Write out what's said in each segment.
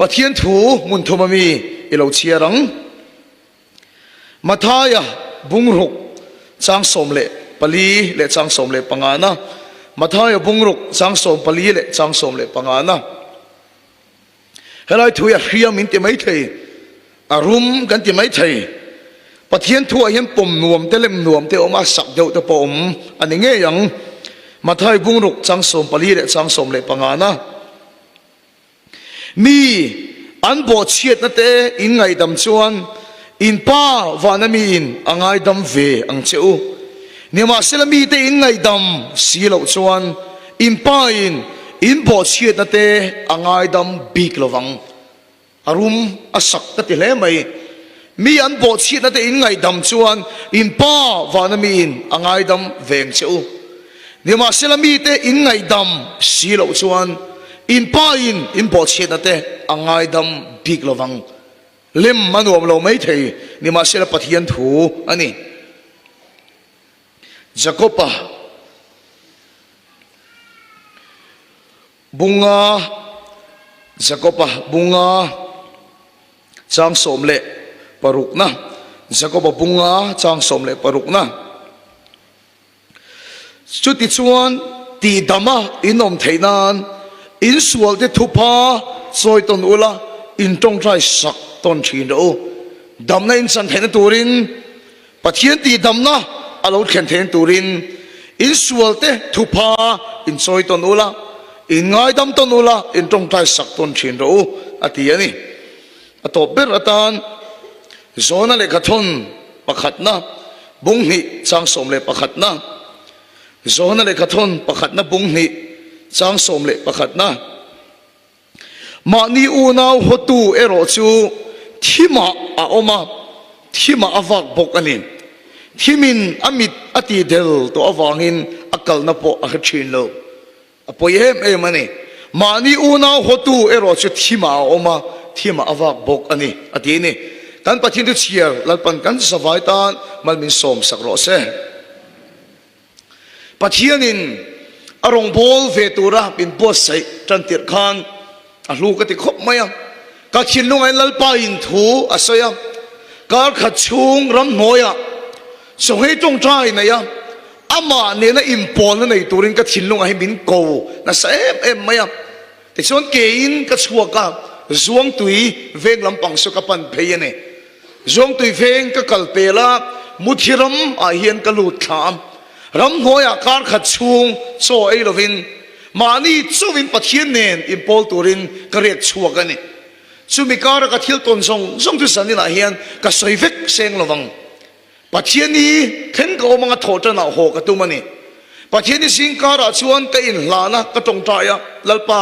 ปัทเทียนถูมุนทุมามีอิโลเชียรังมาทายะบุงรุกจางสมเลปลีเลจางสมเลปังอานะมาทายะบุงรุกจางสมปลีเลจางสมเลปังอานะเฮลัยถุยเรียมินติไม่เทอารุมกันติไม่เทปัทเทียนถูเห็นปุ่มนวมเตลิมนวมเตอมาสักเดียวเตปมอันนี้เงี้ยยังมาทายบุงรุกจางสมปลีเลจางสมเลปังอานะมีอันบอดเชียดนั่นเตอินไงดำชวนอินป้าวานามีอินอังไงดำเวอังเจ้าเนี่ยมาเสลมีเตอินไงดำสีเหลาชวนอินป้าอินบอดเชียดนั่นเตอังไงดำบีกลวังอารุมอาศักนั่นเตเลยไหมมีอันบอดเชียดนั่นเตอินไงดำชวนอินป้าวานามีอินอังไงดำเวงเจ้าเนี่ยมาเสลมีเตอินไงดำสีเหลาชวนอินป้าอินบอดเชียดนั่นเตอังไงดำบีกลวังเล่มมันวมเราไม่เทนี่มาเสละปะเทียนถูอันนี้จักรปะบุงาจักรปะบุงาจางสมเละปรุกนะจักรปะบุงาจางสมเละปรุกนะจุดที่ชวนตีดามาอินอมเทนานอินสวลที่ทุพาซอยตนอุลาอินตรงใจสักตอนชีนโอดำในอินสันเทนตูรินปะเทียนตีดำนะอาลูเข็นเทนตูรินอินสวลเตทุพาอินซอยตนอุลาอินง่ายดำตนอุลาอินตรงใจสักตอนชีนโออาทิยันนี่อตบเบรอตานโซนัลเลกทนปะขัดนะบุงหิจางสมเลปะขัดนะโซนัลเลกทนปะขัดนะบุงหิจางสมเลปะขัดนะมานีอูนาวฮตูเอโรจูที่มาอาอมาที่มาอวักบกอันนี้ที่มินอามิดอติเดลตัวอวังินอักลนับปะอักชินโลอพยเอ็มมันนี่มานีอูนาวฮตูเอโรจูที่มาอาอมาที่มาอวักบกอันนี้อดีนี่กันปะทินตุเชียร์ลัลปันกันสบายตานมันมีสมสักโรเซปะเทียนินอารมณ์โบลเวตูระเป็นบัวใสจันติร์คานลูกก็ติดคบไหมอ่ะก็ชินลงไอ้ลัลปาอินทูอาศัยอ่ะการขัดชุงรำหน่อยอ่ะส่งให้จงใจนะอ่ะอามาเนี่ยนะอิมพอลนั่นในตัวนี้ก็ชินลงไอ้บินโกนะเซฟเอ็มไหมอ่ะแต่ส่วนเกอินก็ชัวร์กับจวงตุยเวงลำปังสุขปันเพยเนี่ยจวงตุยเวงก็กัลเปล่ามุทิรำอาเฮียนก็ลุดขามรำหน่อยอ่ะการขัดชุงโซไอ้ลวินมานี่สู้วินปัทเทียนเนนอิมพอลตูรินก็เรียกชัวกันนี่สู้มีการก็เที่ยวตนส่งทุสันนี่นะเฮียนก็สวยเฟกเซงระวังปัทเทียนนี้เห็นก็มังกรโถจะหนาวหกตัวมันนี่ปัทเทียนนี้สิงการชวนก็อินลานะก็ตรงใจอ่ะลัลปา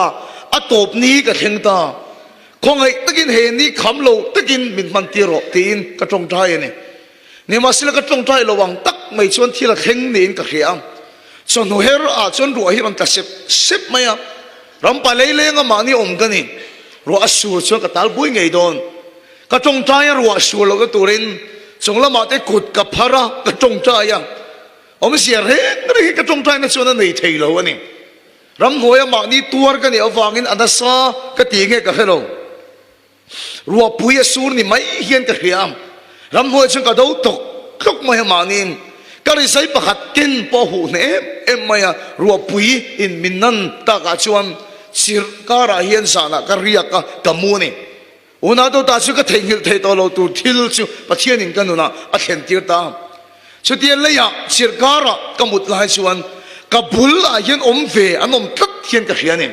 อัตบนี้ก็เห็นตาคงไอ้ตะกินเห็นนี่คำโลตะกินมินมันตีรอตีนก็ตรงใจนี่เนี่ยมาสิละก็ตรงใจระวังตักไม่ชวนที่ละเข่งนี่ก็เขียมส่วนหัวเฮร์อาจนรัวที่มันกระสิบไหมอ่ะรำไปเลี้ยงมานี่อมกันนี่รัวสูชวนกระตัลบุยไงโดนกระจงใจรัวสูเราก็ตัวรินส่งละมาได้กุดกับพระกระจงใจอ่ะอมเสียเรื่องนี่กระจงใจนั่นส่วนนั้นในไทยเราวะนี่รำหัวมานี่ตัวกันนี่เอาวางินอันนั้นซากระตีเงี้ยกับเรารัวปุยสูนี่ไม่เฮียนกับเฮียมรำหัวฉันกระโดดตกมาให้มานี่ก็เลยใช้ประหัตกินพอหูเนี่ยเอ็มไม่อะรัวปุยอินมินนันตากาชวนสิรการาเฮียนสานะก็เรียกกะมูนี่อุณาตัวตาชุกเทงหิลเทตโลตูทิลชุปะเชียนินกันนุนะอัเข็นตีร์ตาชุดเดียนเลยอะสิรการะกมุดลายชวนกบุลอาเฮียนอมเวอันอมทัดเฮียนกับเฮียนี่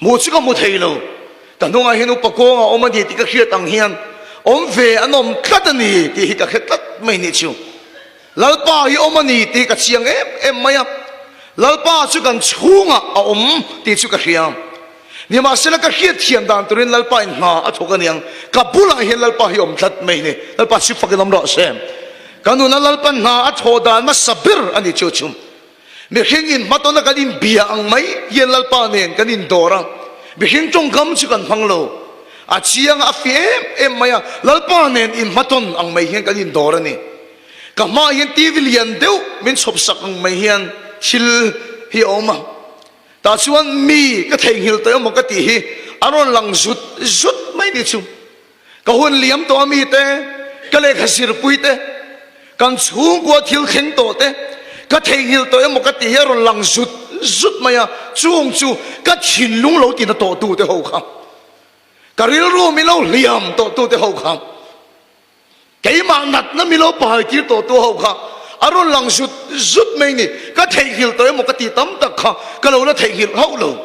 มูชุกมุดเฮโลแต่น้องอาเฮียนอุปโภคอมดีติกะเฮียตังเฮียนอมเวอันอมทัดนี่ที่ฮิกะเฮตัดไม่นิชิวลัลปาฮิอมนี่ตีกับเชียงเอ็มไม่อะลัลปาชุกันชูงะอมตีชุกเฮียมนี่มาเสละก็เฮียเทียนดานตัวนี้ลัลปาอินหาอัทุกันยังกับบุลาเห็นลัลปาฮิอมทัดไม่เนี่ยลัลปาชิฟักน้ำร้อนเซมกันนู้นลัลปาหาอัทุดานมาสับร์อันนี้ชูชุมมีเฮงอินมาตอนนั้นกันอินเบียอังไม่เย็นลัลปาเนี่ยกันอินดอระมีเฮงจงกำชุกันฟังโลอาเชียงอาฟิเอ็มไม่อะลัลปาเนี่ยอินมาตอนอังไม่เฮงกันอินดอระนี่ก็มาเห็นทีวีเลียนเดียวเป็นศพสักไม่เห็นชิลฮิโอมาแต่ส่วนมีก็เทงหิลเตอมันก็ตีฮิ aron lang zut mai ni chu ka hun liam to mi te ka le khasir pui te kan chung ko thil kheng to te ka thei hil to emo ka ti heron lang zut maya chung chu ka thin lung lo ti na to tu te ho kha ka ril ru mi lo liam to tu te ho kha cái mà nát nó mi lo bài kia tổ tu hậu khá, aron lang zut mấy ni, cái thầy hiểu tới một cái tí tấm đặc khá, cái lâu là thầy hiểu hậu lâu,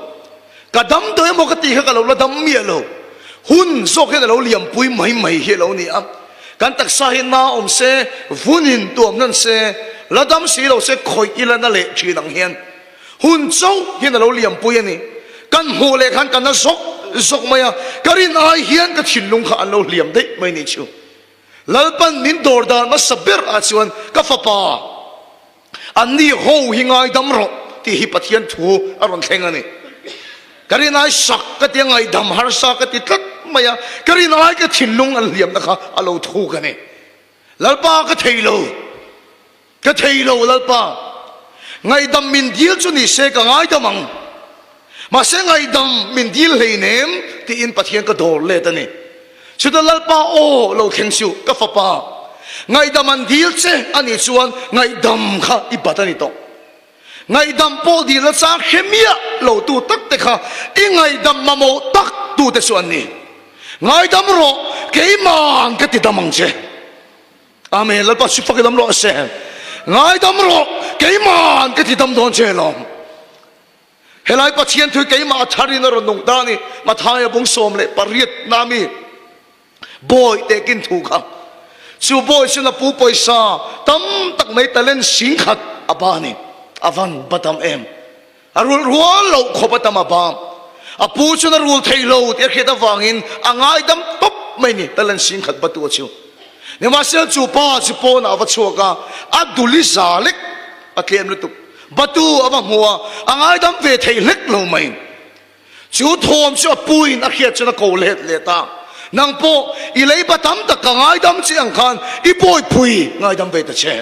cái đâm tới một cái tí cái lâu là đâm mía lâu, hun số cái lâu liam bùi mấy hiểu lâu ni am, cái đặc sa hiện na xe, vun hình tuom nên xe, là đâm xí lâu xe khoi ila na lệ chỉ năng hiền, hun châu hiện lâu liam bùi ni, cái hồ lệ khăn cái nó sốc mày à, cái rin ai hiền cái thìn lung khá lâu liam đấy mấy ni chú. Lalpan min dordan mas sabir achuan ka fapa anni ho hingai damro ti hi pathian thu aron thengani karinai sak ka tiangai dam har sa ka ti tat maya karinai ka thinlung an liam na kha alo thu kani lalpa ka theilo lalpa ngai dam min dil chu ni se ka ngai damang ma se ngai dam min dil heinem ti in pathian ka dor le tani sudah lalpa o lo kengsiu ka fapa ngai daman dil che ani chuan ngai dam kha ibatan ito ngai dam po dil la cha khemia lo tu tak te kha i ngai dam mamo tak tu te chuan ni ngai dam ro keiman ka ti damang che amen lalpa su fa dam ro se ngai dam ro keiman ka ti dam don che lo helai pa chien thu keima thari na ro nong da ni ma thaya bung som le pariat nami boy te kin thu kha chu boy suna pu poisa tam tak mai talen sing khat abani avan batam em arul rual lo khobatam abam apu chuna rul thailo te kheta wangin angai dam top mai ni talen sing khat batu chu ne ma sel chu pa chu pon awa chuka aduli zalik atlem lutuk batu awa muwa angai dam ve thailek lo mai chu thom chu puin akhiat chuna ko let leta nang po ilay batam ta kangay dam siyang kan ipoy pui ngay dam ve ta che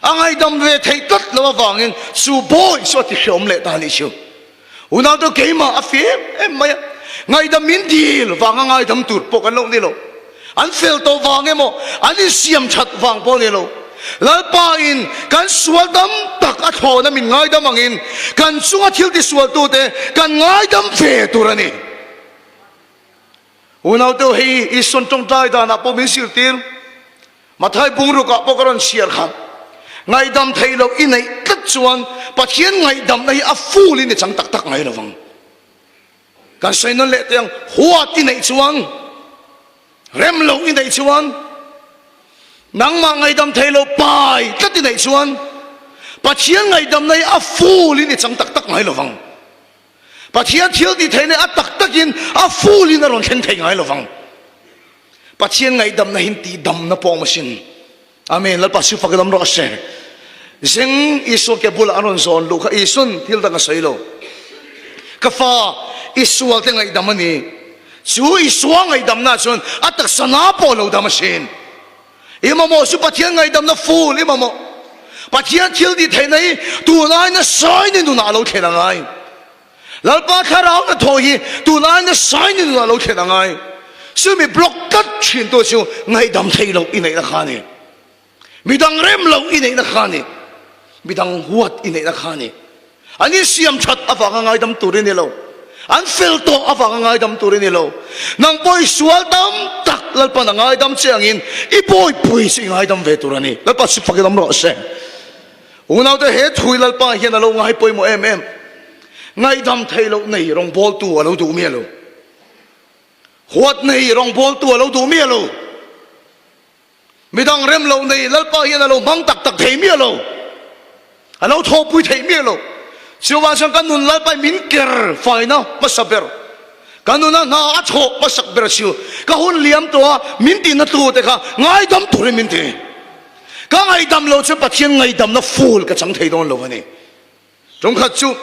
angay dam ve thay tat lawa wangin su boy so ti shom le ta ni chu unaw to keima afim em maya ngay dam min dil wang ngay dam tur po kan lo ni lo an fel to wang emo an siam chat wang po ni lo lalpa in kan sual dam tak at ho na min ngay dam angin kan sunga thil ti sual tu te kan ngay dam ve turani unaw to hi ison tong dai da na po min sil tir mathai bungru ka pokaron siar khan ngai dam thailo inai tat chuan pathian ngai dam nei a fuli ni chang tak tak ngai lawang kan sainon le teng huat inai chuan rem lo inai chuan nang ma ngai dam thailo pai tat inai chuan pathian ngai dam nei a fuli ni chang tak tak ngai lawang pathian thil di thaine a tak takin a fuli na ron theng thei ngai lawang pathian ngai dam na hin ti dam na pong masin amen lalpa su fakadam ro ase zeng iso ke bul aron zon lu kha isun thil da nga sailo kafa isual te ngai dam ani chu isuang ngai dam na chun atak sana po lo dam masin imamo su pathian ngai dam na ful imamo pathian thil di thaine tu nai na sai ni nu na lo thela ngai lalpa kharau na thohi tu nai na sai ni nu na lo thela ngai su mi block kat chin to chu ngai dam thailo inai na khani midang rem lo inai na khani midang huat inai na khani ani siam chat awa ngai dam turin ni lo an fel to awa ngai dam turin ni lo nang boy sual dam tak lalpa na ngai dam chiangin i boy pui si ngai dam ve turani lalpa si pakidam ro se unaw te he thui lalpa hian alo ngai poi mo em ngai dam thailo nei rong bol tu alo du mi lo huat nei rong bol tu alo du mi lo midang rem lo nei lalpa hian alo mang tak tak thei mi lo alo tho pui thei mi lo siwa sang kanun lalpa min ker fai na masaber kanuna na a tho masak ber siu ka hun liam to min ti na tu te kha ngai dam tu re min ti ka ngai dam lo chu pathian ngai dam na full ka chang thei don lo ani jong kha chu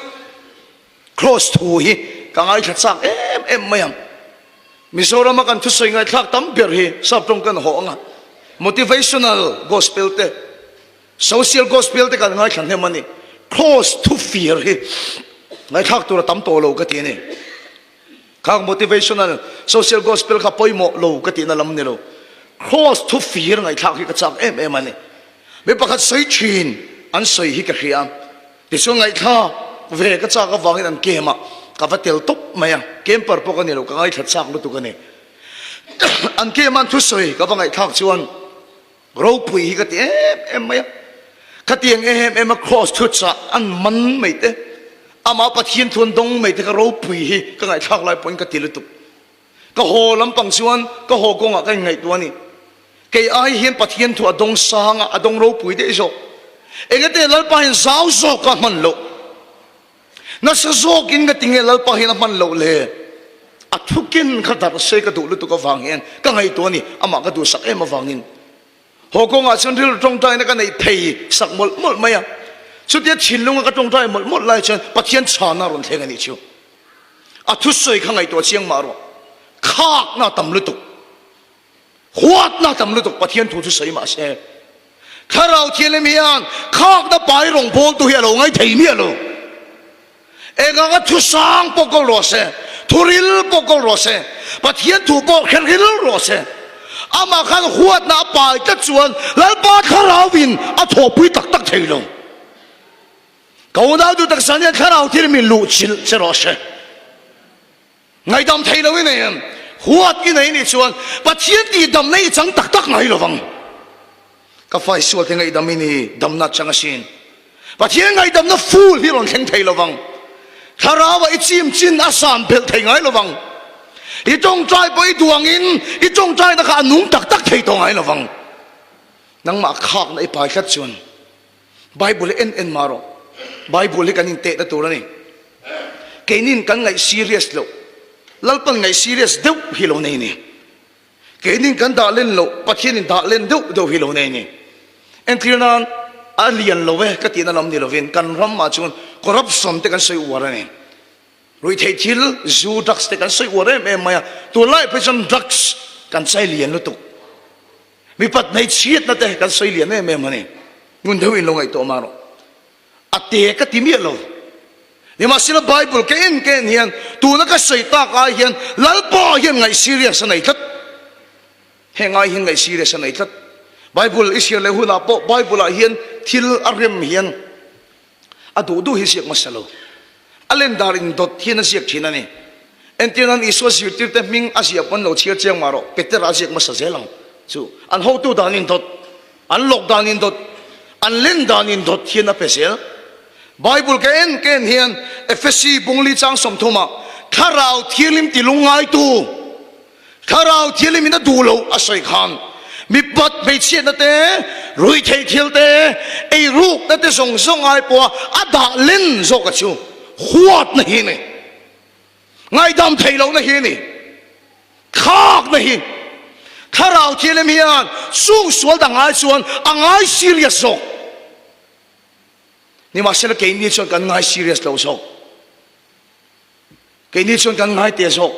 close to hi ka ngai kha chak em mayam mizoram kan thu soi ngai thak tam ber hi sap tong kan ho nga motivational gospel te social gospel te kan ngai khan he mani close to fear hi ngai thak tu tam to lo ka ti ni khang motivational social gospel kha poimo lo ka ti na lam ni lo cross to fear ngai thak hi ka chak em ani me pakhat sei thin an sei hi ka hria ti so ngai tha ve ka chak ka wangin an kema ka vatel top maya kem par po ka ni lo ka ngai that chak lu tu ka ni an ke man thu soi ka bangai thak chuan ro pui hi ka ti em maya ka tiang em cross thu cha an man mai te ama pathian thun dong mai te ka ro pui hi ka ngai thak lai point ka ti lu tu ka ho lam pang chuan ka ho ko nga ka ngai tu ani ke ai hian pathian thu adong sanga adong ro pui de zo engate lal pa hin zau zo ka man lo na sa zo kin ga tinge lal pa hin man lo le athukin khadar se ka du lu tu ka wangin ka ngai to ni ama ka du sak em wangin ho ko nga chun ril tong tai na ka nei thei sak mol mol maya chu tia chin lunga ka tong tai mol mol lai chen pathian chana ron theng ani chu athu soi kha ngai to chiang ma ro khak na tam lu tu huat na tam lu tu pathian thu chu sei ma se kharau thian le mian khak na pai rong bol tu hi lo ngai thei mi lo ega ka thu sang pokol ro se thuril pokol ro se pathian thu po kheril ro se ama khan huat na pai ta chuan lal pa kharau win a thopui tak tak thei lo kau dau du tak san ya kharau thir min lu chil che ro se ngai dam thei lo ni em huat ki nei ni chuan pathian ti dam nei chang tak tak ngai lo wang ka fai sual te ngai dam ni dam na chang asin pathian ngai dam na full hi ron theng thei lo wang kharawa ichim chin asan bel thei ngai lo wang i tong trai poi duangin i tong trai na kha nung tak tak thei to ngai lo wang nang ma khak na i pai khat chuan bible en maro bible kan in te da tur ani kenin kan ngai serious lo lalpan ngai serious deu hi lo nei ni kenin kan da len lo pathian in da len deu hi lo nei ni en tirnan alien lo we ka ti na lam ni lo vin kan ram ma chun corruption te kan sei war ani roi thei thil zu drugs te kan sei war em maya tu lai person drugs kan sai lian lu tu mi pat nei chiat na te kan sei lian em ani ngun deu in lo ngai to ma ro ate ka ti mi lo ni ma sila bible ke en hian tu na ka sei ta ka hian lal pa hian ngai serious nei that he ngai hin ngai serious nei that bible is here le hu na po bible a hian thil arem hian adu du hi siak masalo alen darin dot hian siak thina ni entinan iso siutir te ming asia pon lo chiar cheng maro peter asiak masazelang chu an ho tu danin dot an lok danin dot an len danin dot hian a pesel bible ke en hian efesi bungli chang som thuma kharau thilim tilungai tu kharau thilim ina du lo asoi khan mi pat mei chiat na te rui thei thil te ei ruk na te song song ai po ada len zo ka chu huat na hi ni ngai dam thei lo na hi ni khak na hi kharau thilim hian sung sual da ngai chuan angai serious zo ni ma sel ke ni chon kan ngai serious lo so ke ni chon kan ngai te so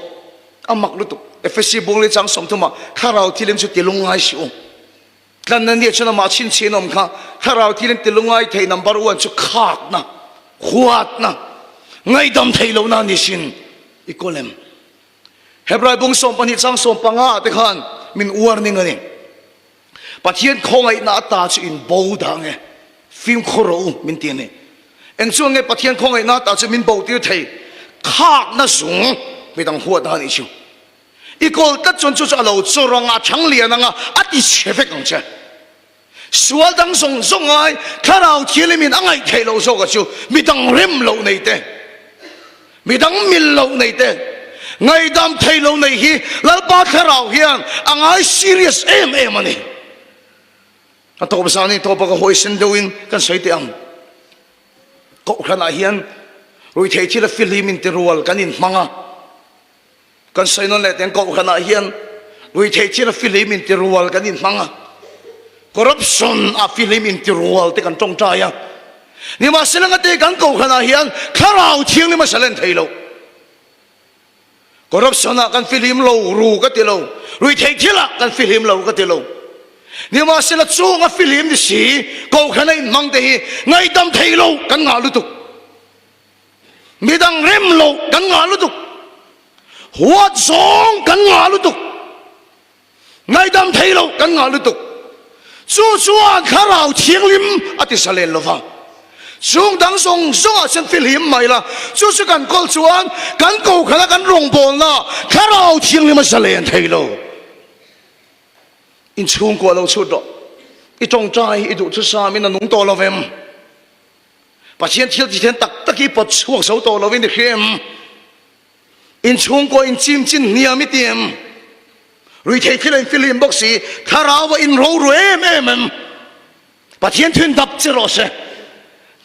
amak lu tu efesi bongli chang som thuma kharau thilim chu tilungai siu kan nan ni chona ma chin chinom kha kharau thilim tilungai thei number 1 chu khak na huat na ngai dam thei lo na ni sin ikolem hebrai bung som pani chang som panga te khan min warning ani pathian khongai na ta chu in bo dang e phim khoro min ti ne eng chuang nge pathian khongai na ta chu min bo tir thei khak na zung mi dang huat da ni chu ikol ta chon chu alo choranga thang lian anga ati chefek ang cha sual dang song song ai kharau thilemin angai thelo so ka chu mi dang rem lo nei te mi dang mil lo nei te ngai dam thelo nei hi lalpa kharau hian angai serious em ani to basani to pa ko hoisen doing kan sai te ang ko khana hian roi thei thila filim in terwal kanin manga kan sai non le ten ko khana hian roi thei thila filim in terwal kanin manga corruption a filim in terwal te kan tong ta ya ni ma selanga te kan ko khana hian kharau thiang ni ma salen theilo corruption a kan filim lo ru ka te lo roi thei thila kan filim lo ka te lo ni ma sela chunga filim ni si ko khana in mang te hi ngai dam thei lo kan nga lu tu midang rem lo kan nga lu tu huat zong kan nga lu tuk ngai dam thei lo kan nga lu tuk chu chuan kharau thiang lim ati salen lova chung dang song a sen fil him mai la chu chu kan kol chuan kan ko khala kan rong bol na kharau thiang lim salen thei lo in chung ko lo chu do i tong trai i du chu sa min nung to lo vem pathian thil ti then tak taki pot chuak so to lo vin de khem in chung ko in chim chin nia mi tiam rui thei film box si kharawa in ro ro em pathian thun dap che ro se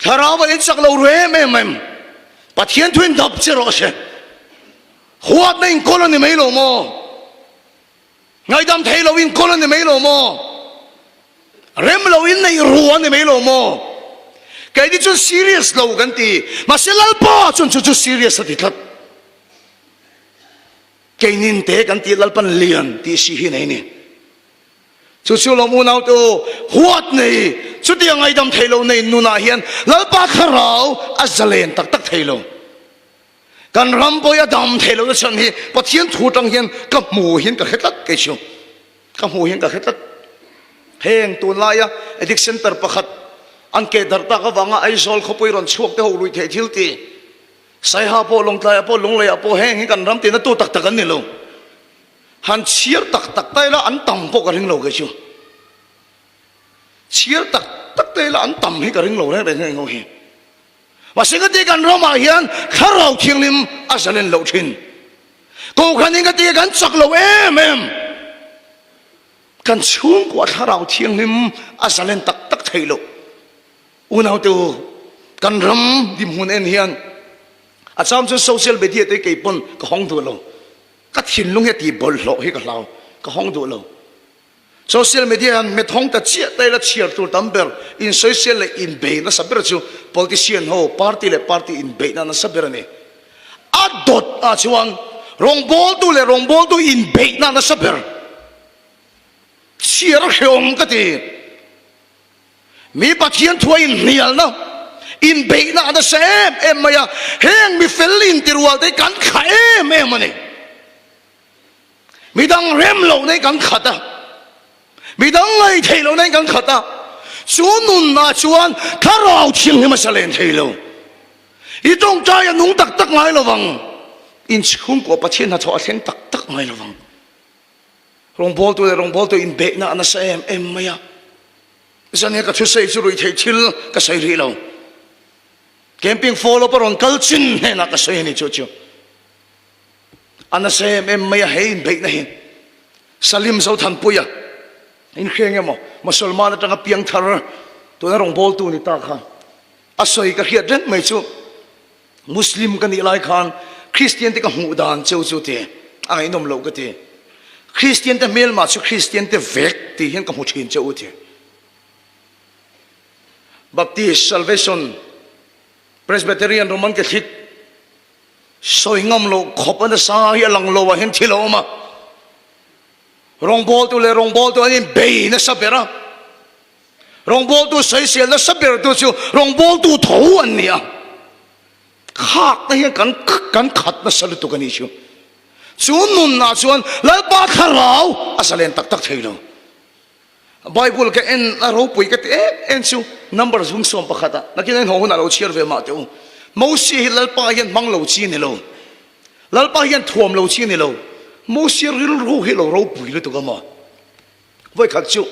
kharawa in sak lo ro em pathian thun dap che ro se huat na in kolon ni mai lo mo ngai dam thei lo in kolon ni mai lo mo rem lo in nei ruan ni mai lo mo cái đi chun serious lo kan ti ma selal pa chun chu serious ati that cái nín té kan ti lal pan lian ti si hi nei ni chu lo mu nau tu huat nei chu ti ngai dam thei lo nei nu na hian lal pa kharau azalen tak tak thei lo kan ram boy adam thei lo chan hi pathian thu tang hian ka mu hian ka khetat ke chu ka mu hian ka khetat heng tu la ya addiction center pakhat an ke darta ka wanga ai sol khopoi ron chuak te ho lui the thil ti sai ha po long tlai po long le po heng hi kan ram ti na tu tak tak an ni lo han chiar tak tak tai la an tam po ka ring lo ke chu chiar tak tak tai la an tam hi ka ring lo re re ngo hi wa singa ti kan roma hian kharau thiang lim asalen lo thin ko khanin ka ti kan chak lo em kan chung ko kharau thiang lim asalen tak tak thei lo unau tu kan ram dim hun en hian acham chu social media te ke pon ka hong du lo ka thin lung he ti bol lo hi ka lau ka hong du lo social media an me thong ta chia te la chiar tu tamber in social le in be na saber chu politician ho party le party in be na saber ne adot a chuan rong bol tu in be na saber chiar heom ka ti mi pathian thua in nial na in be na da sem em maya heng mi felin tirwal te kan kha em ani mi dang rem lo nei kan khata mi dang ngai thei lo nei kan khata chu nun na chuan tharau thing hi ma salen thei lo i tong cha ya nung tak tak ngai lo wang in chung ko pathian na thaw theng tak tak ngai lo wang rong bol tu in be na ana sem em maya zania ka thu sei chu rui thei thil ka sei ri lo camping follow paron kalchin he na ka sei ni chu chu ana sem em maya hein be na hin salim zo than puya in kheng emo musulman atanga piang thar tu na rong bol tu ni ta khan asoi ka hiat ren mai chu muslim kan ni lai khan christian te ka hu dan chu chu te ai nom lo ka te christian te mel ma chu christian te vek ti hian ka hu thin chu te Baptist, Salvation, Presbyterian, Roman Catholic, soingam lo khopan sa hi lang lo wa hen thilo ma rong bol tu ani be na sabera rong bol tu sai sel na sabera tu chu rong bol tu tho an nia khak na hi kan khat na sal tu kani chu chun nun na chuan lal pa kharau asalen tak tak thailo Bible ke en aro pui ke en chu number zum som pakhata nakin ho na lo chiar ve ma tu mosi hilal pa hian mang lo chi ni lo lal pa hian thuam lo chi ni lo mosi ril ru hi lo ro pui le tu ka ma voi khat chu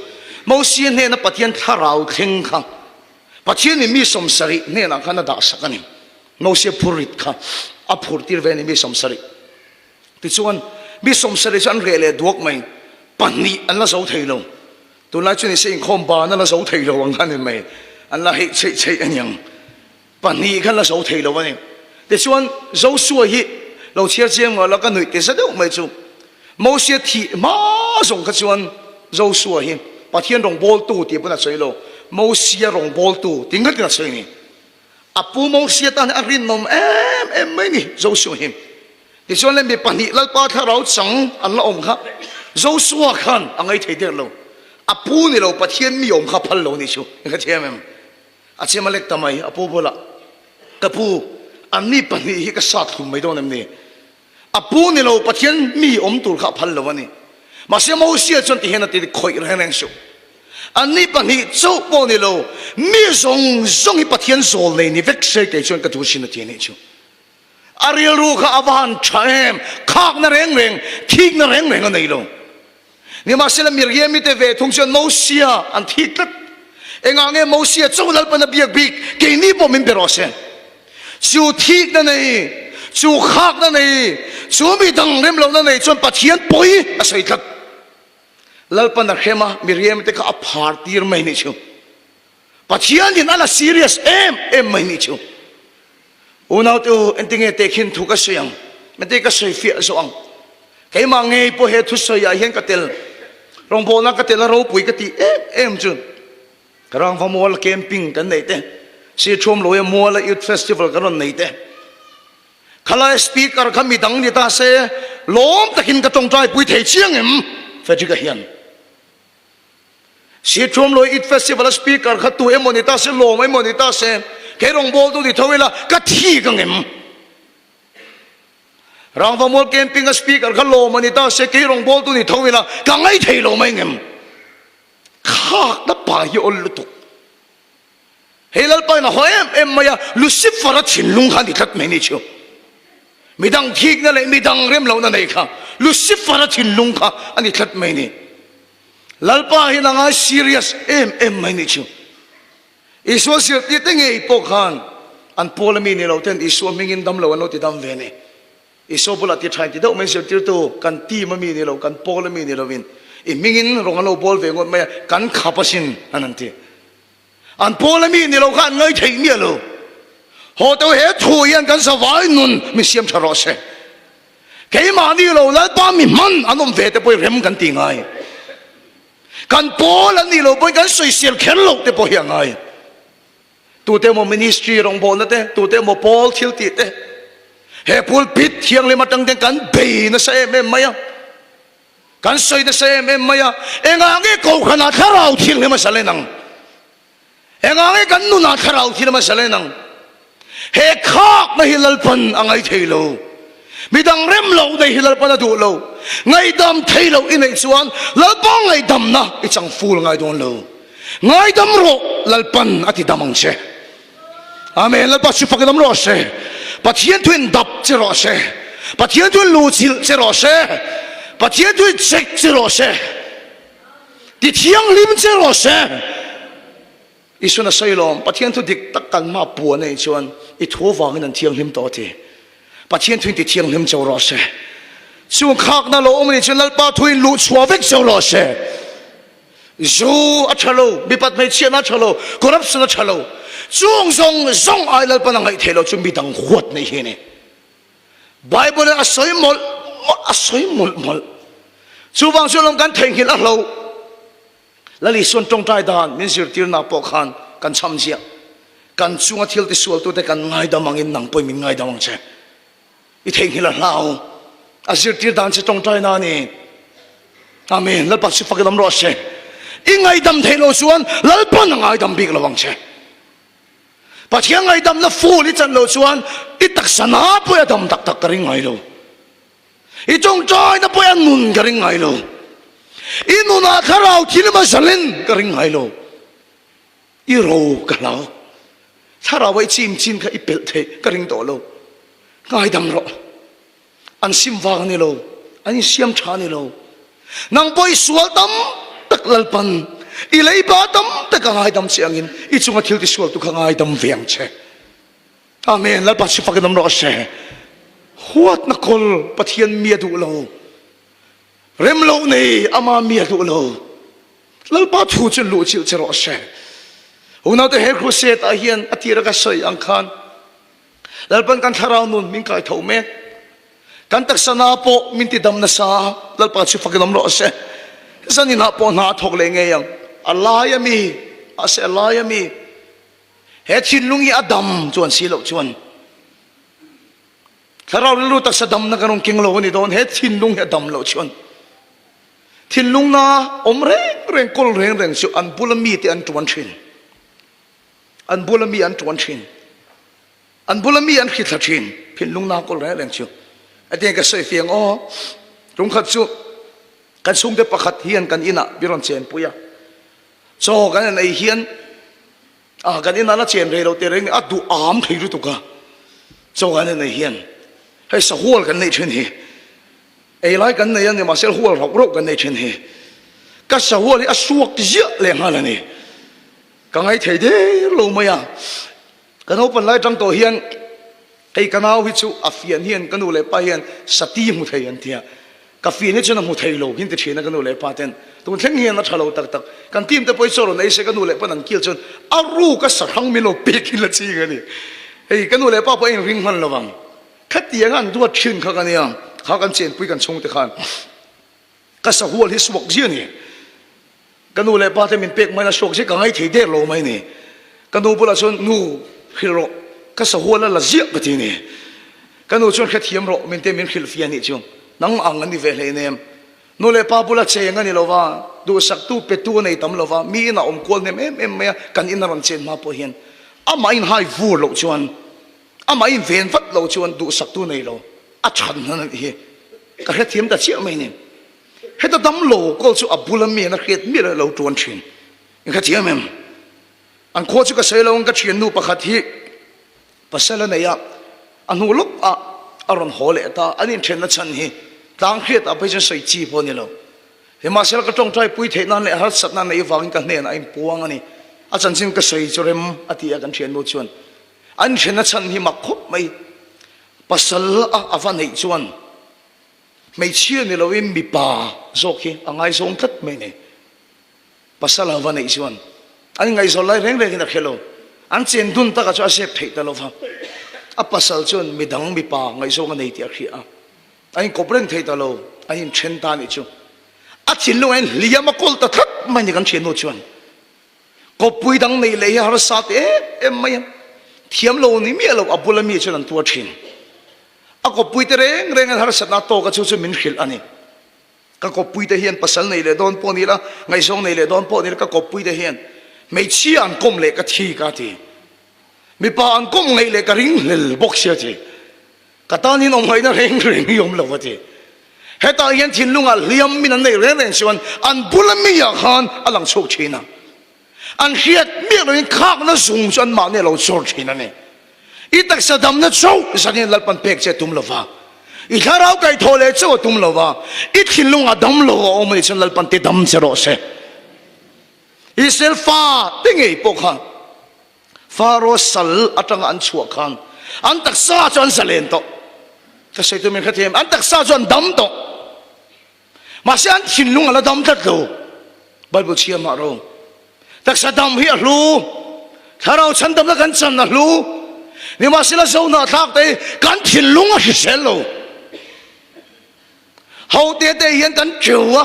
mosi ne na pathian tharau kheng khang pathian ni mi som sari ne na khana da sakani mosi phurit kha a phurtir ve ni mi som sari ti chuan mi som sari chan re le duak mai pani an la so thei lo tu lai chu ni se khom ba na la so thei lo wang han mai an la he chei an yang pani khan la so thei lo wa ni te chuan zo su hi lo chiar chiam nga la ka nui te sa deuh mai chu mo sia thi ma song kha chuan zo su hi pathian rong bol tu ti puna chei lo mo sia rong bol tu ting khat na chei ni apu mo sia tan a rin nom em mai ni zo su hi te chuan le mi pani lal pa tha rau chang an la om kha zo su khan angai thei der lo apu ni lo pathian mi om kha phal lo ni chu kha thiam em a chema lek tamai apu bola kapu ani pani hi ka sat thum mai don em ni อาปูนี่เราปัจจัยมีอมตุลข้าพันละวันนี้มาเสียมาเสียจนที่เห็นตีคอยแรงสุอันนี้ปัญหาเจ้าปูนี่เรามีส่งให้ปัจจัยโซลเลยนี่เวกเซกจนกระตุ้นสินที่นี่ชูอาริยรู้ข้าอวานชาเอมขากนั่นแรงทิ้งนั่นแรงอันนี้เรานี่มาเสียมีเรียมิเตเวทุงจนมาเสียอันที่ตัดเองางเงมาเสียเจ้าลัลปนบีกบิกเกนี่บ่มินเปรอเซนจู่ทิ้งนั่นเองจู่ขากนั่นเองจู่มีดังเริ่มเรานั่นเองจนปัจจัยป่วยอาศัยตัดลัลปนนักเข้ามามีเรียมิเตก็อัพาร์ตีร์ไม่นิชูปัจจัยนี่นั่นละซีเรียสไม่นิชูอุณาตัวเอ็นติงเอเตคินทุกข์เสียงมันเตก็ใส่เฟียสว่างใครมาเงยพอเหตุทุสยาเห็นกติลรองโบนักกติลเราปุยกติจุนกลางฟ้ามัวละแคมปิ้งกันไหนเต้เสียชมลอยมัวละยูทเฟสติวัลกันไหนเต้ขลายสปีกเกอร์ขมิดังนี่ตาเสล้มตะกินกระจงใจปุยเทเชียงเฟจิกะเฮียนเสียชมลอยยูทเฟสติวัลสปีกเกอร์ขัดตัวมอนิตาเสล้มมอนิตาเสแค่รองโบตัวที่ทวีละก็ที่กันรางวัลมอลแคมปิ้งสปีกเกอร์ขัดล้มมอนิตาเสแค่รองโบตัวที่ทวีละก็ไงเทล้มไม่ข้าดับไปอลลุตุเฮลัลไปนะหอยมายาลุซิฟาร์ชินลุงขันดิทัดไม่นิชูมีดังทีกนั่นเลยมีดังเริ่มเหล่านั้นเองค่ะลุซิฟาร์ชินลุงขันอันนี้ทัดไม่นิลัลไปนะงาซีเรียสไม่นิชูอิสวาสิที่ตั้งไงพวกขันอันพอลมีนี่เราเต้นอิสวามิงินดำเราอันโนติดำเวนี่อิสวาบุลติดใช้ที่เด็กไม่เสียที่ตัวกันตีมามีนี่เรากันพอลมีนี่เราวินมิงินรองเราบอลเวงไม่กันขับสินอันนั้นที่อันพอลมีนี่เราขันเงยที่นี่เราพอตัวเหตุทุยันกันสวายนุนมิเสียมชะรอเสแค่มานี่เราแล้วป้ามีมันอันนั้นเวทไปเร็มกันตีไงกันพอลนี่เราไปกันสวยเสียเข็นโลกแต่พอยังไงตัวเตมมินิสทรีรองบอลนั่นเต้ตัวเตมพอลทิลติเต้เฮพูลปิดเที่ยงเลยมาตั้งแต่กันเบย์นะเซ่ไม่ไม่กันสวยนะเซ่ไม่ไม่เอ็งอ่างเงี้ยกูขนาดข้าเราทิ้งเลยมาเสลนังเอ็งอ่างเงี้ยกันนู่นข้าเราทิ้งเลยมาเสลนังเฮข้าไม่ฮิลลปันอ่างไงเทโลมีดังเริ่มเราได้ฮิลลปันดูโลไงดำเทโลอินไอส่วนแล้วป้องไงดำนะอีจังฟูลไงโดนโลไงดำโรลลปันอธิดำมังเชอาเมนแล้วปัจจุบันดำโรเชปัจจัยทุ่นดับเจรอเชปัจจัยทุ่นลูจิลเจรอเชปัจจัยทุ่นเช็คเจรอเชที่เที่ยงลิมเจรอเชอิสุนัสไซลอมปัจจัยทุ่นดิกตักกันมาปัวในชวนอิทัววางนั่นเที่ยงลิมต่อทีปัจจัยทุ่นที่เที่ยงลิมเจรอเชช่วงข้างนั่นเราอมนิชนัลปาทุ่นลูชัวเวกเจรอเชจูอัชโลบิปัตไม่เชียนอัชโลคอร์รัปชันอัชโลจงไอ้ลัลปนังไอ้เทโลจุ่มบิดังขวดในเฮนี่ไบเบิลอาศัยมลชูบางช่วงกันเทงหินอัลโลแล้วลิส่วนตรงใจด่านมินสิร์ติร์นาปอกขันกันช้ำเสียกันช่วงอาทิตย์ที่สวดตัวแต่กันง่ายดามังอินนังปอยมินง่ายดามังเชอีเทงหินอัลโลอาสิร์ติร์ด่านจะตรงใจนานี่อาเมนแล้วปัจจุบันก็ดำรอเชอีไงดำเทโลส่วนแล้วปนง่ายดำบิกระวังเชปัจจัยไงดำน่ะฟูลิจันโลส่วนอีตักษณะพยดำตักกระริงไงโลอีจงใจน่ะพยนุนกระริงไงโลอีนุนาข้าเราที่นี่มาสลินกระริงไงโลอีโรกันเราถ้าเราไว้ชิมก็อีเปิลเทกระริงโตโลไงดำรออันซิมวางนี่โลอันนี้เสียมชานี่โลนางไปสวดดำตักลัลปันอีเลยบาดำแต่ก็ง่ายดำเสียงอินอีจงอาทิตย์ที่สวดตุกง่ายดำเวียงเชอาเมนแล้วปัจจุบันดำรอเชหัวนักคลปะเทียนเมียดูโลเริ่มโลนี่อามาเมียดูโลแล้วปัจจุบันลูจิลเจรอเชอุณาเตเฮครูเซตอาเฮียนอธิรกัสยอังคารแล้วเป็นการทาราวนุนมิงกายเท่าเมกกันตักษณะโปมินติดำนาซาแล้วปัจจุบันดำรอเชสันนินาโปนาทกเลงยังอัลลอฮ์ยามีอาเซอัลลอฮ์ยามีเหตุชินลุงยาดำจวนสีเหลจวนถ้าเรารู้ตักษะดำนักการงกิงโลนี่โดนเหตุชินลุงยาดำเหลจวนทินลุงนาอมเร่งกลเร่งสิอันบุลมีที่อันจวนชินอันบุลมีอันจวนชินอันบุลมีอันขิดชินทินลุงนากลเร่งสิไอ ate ka soi fiang o tung khat chu kan sung te pakhat hian kan ina biron chen puya cho kan nei hian kan ina na chen rei lo te reng a du am thei ru tu ka cho kan nei hian hei sa hol kan nei chen hi ei lai kan nei an ma sel hol rok rok kan nei chen hi ka sa hol a suak zia le hala ni ka ngai thei de lo maya kan open lai tang to hian cái canal hi chu a fian hian kanu le pa hian sati mu thei an tia ka fian hi chu na mu thei lo hin te thina kanu le pa ten tung thleng hian na thalo tak tak kan tim te poi choro nei se kanu le pa nang kil chon aru ka sarang mi lo pe kin la chi ga ni hei kanu le pa pa in ring han lawang khati ang an duat thin kha kan ya kha kan chen pui kan chung te khan ka sa hual hi swak ji ni kanu le pa te min pek mai na swak se ka ngai thei de lo mai ni kanu bula chon nu hiro ka sa huala la zia ka ti ni kanu chon kha thiam ro min te min khil fian ni chung nang ang ani ve hle nem no le pa bula che ngani lova du sak tu pe tu nei tam lova mi na om kol nem em me kan in ran chen ma po hian ama in hai vu lo chuan ama in ven vat lo chuan du sak tu nei lo a chan na hi ka kha thiam ta chi mai ni he ta dam lo kol chu abula mi na khet mi lo tuan thin in kha thiam em an kho chu ka sei lo ka thian nu pakhat hi pasala na ya anu luk a aron hole ta anin then na chan hi tang khet a paisan sei chi pho ni lo he ma sel ka tong trai pui the nan le har sat nan nei wang ka hne na im puang ani a chan sin ka sei chorem ati a kan thian mo chuan an then na chan hi mak khop mai pasal a avan nei chuan mai chia ni lo im mi pa zok hi angai zong that mai ne pasal avan nei chuan an ngai zo lai reng reng na khelo an chen dun ta ka chu asep thei ta lo fa a pasal chun midang mi pa ngai zo nga nei ti a khri a ai kopreng thei ta lo ai chen ta ni chu a chin lo en liam a kol ta thak mai ni kan chen no chuan ko pui dang nei le har sa te em mai thiam lo ni mi lo abula mi chuan an tua thin a ko pui te reng reng har sa na to ka chu chu min khil ani ka ko pui te hian pasal nei le don po ni la ngai zong nei le don po ni ka ko pui te hian mấy chi an kom le ka thi ka ti mi pa an kom ngai le ka ring lel bok sia ti ka ta ni nong hai na reng reng yom lo wa ti he ta hian thin lunga liam min an nei reng reng chuan an bulami ya khan alang chok china an hiat mi lo in khak na zung chuan ma ne lo chor china ne i tak sa dam na chau sa ni lal pan pek che tum lo wa i tharau kai thole chu tum lo wa i thin lunga dam lo o mai chuan lal pan te dam che ro se Israel fa tingi pokha faro sal atang an chuak khan an tak sa chuan salen to ka sei tu min khathem an tak sa chuan dam to ma se an thin lung ala dam tat lo bible chia ma ro tak sa dam hi a hlu tharau chan dam la kan chan na hlu ni ma sila zo na thak te kan thin lung a hi sel lo hau te te hian kan chuwa